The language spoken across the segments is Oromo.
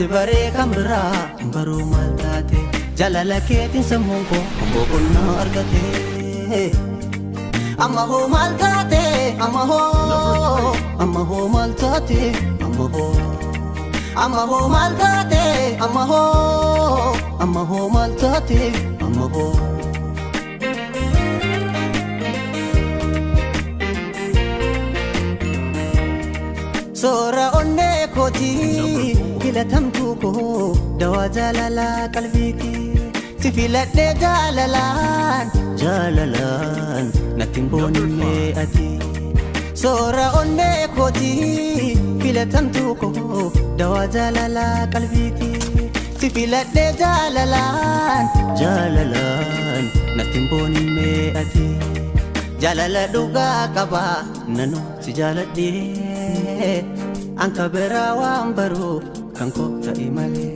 Ansibare kamra baru maltate jalala keetin sammuko boqonna argate amma ho maltate amma ho maltate amma ho maltate amma ho maltate amma ho Sora onne koti filatamtuko dawa jalala qalbiki si filadhe jalalan natimbonne ati Sora onne koti filatamtuko dawa jalala qalbiki si filadhe jalalan natimbonne ati Jalala duga kaba nanu si jaladhe Anka berawa ambaru kanko ta imale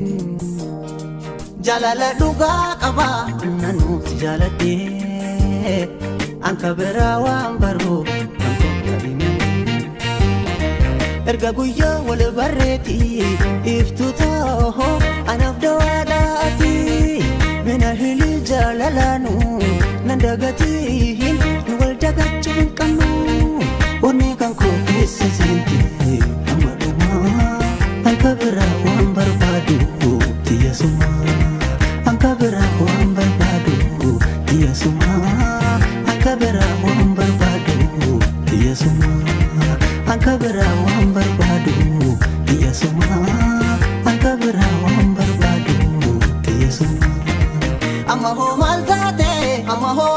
Jalala duga kaba nanu si jaladhe Anka berawa ambaru kanko ta imale Erga guyya wal barreti iftuta anaf dawadati Mina hili jalalanu nandagati wal dagachun kanu Oni kanko kisizinti amaduma Ankabera wambar badu tiya suma Ankabera wambar badu tiya suma Ankabera wambar badu tiya suma Ankabera wambar badu tiya suma Ankabera wambar badu tiya suma Amaho maltate amaho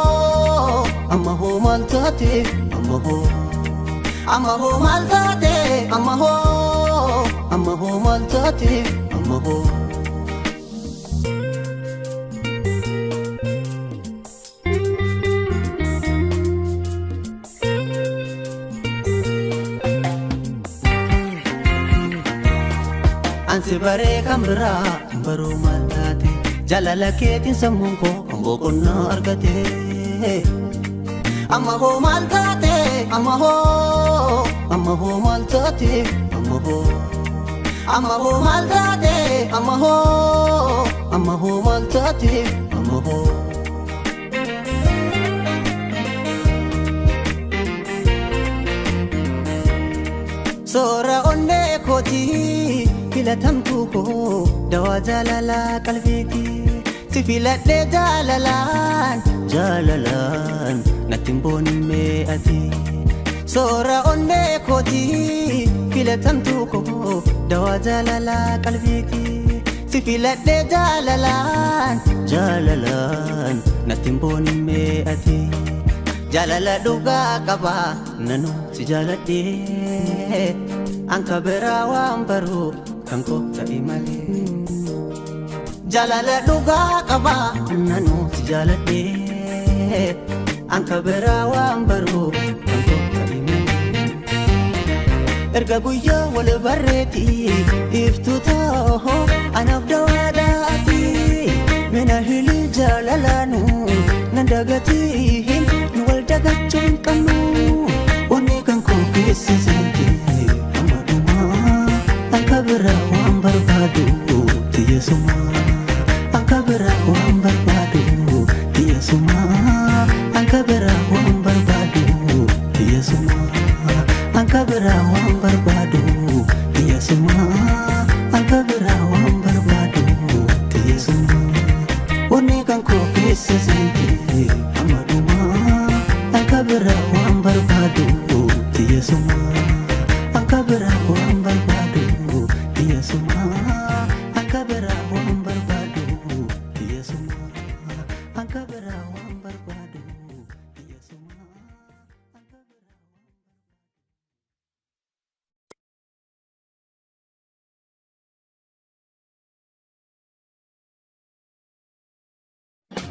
maltate amaho maltate amaho maltate amaho Ansibare kamra baru maltate jalala keetin sammuko boqonna argate Amma ho maltate amma ho maltate amma ho maltate amma ho maltate amma ho Sora onne koti filatamtuko dawa jalala qalbiki si filadhe jalalan natimbonne ati Sora onne koti filatamtuko dawa jalala qalbiki si filadhe jalalan natimbonne ati Jalala duga kaba nanu si jaladhe Anka berawa ambaru kanko ta imale Jalala duga kaba nanu si jaladhe Anka berawa ambaru kanko ta imale Erga guyya wal barreti iftuta anaf dawadati Mina hili jalalanu nandagati wal dagachun kanu Oni kanko kisizinti amaduma Ankabera wambar badu tiya suma Ankabera wambar badu tiya suma Ankabera wambar badu tiya suma Ankabera wambar badu tiya suma Ankabera wambar badu tiya suma Oni kanko kisizinti amaduma Ankabera wambar badu tiya suma Ankabera wambar badu tiya suma Ankabera wambar badu tiya suma Ankabera wambar badu tiya suma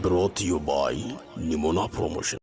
Brought to you by Nimona Promotion.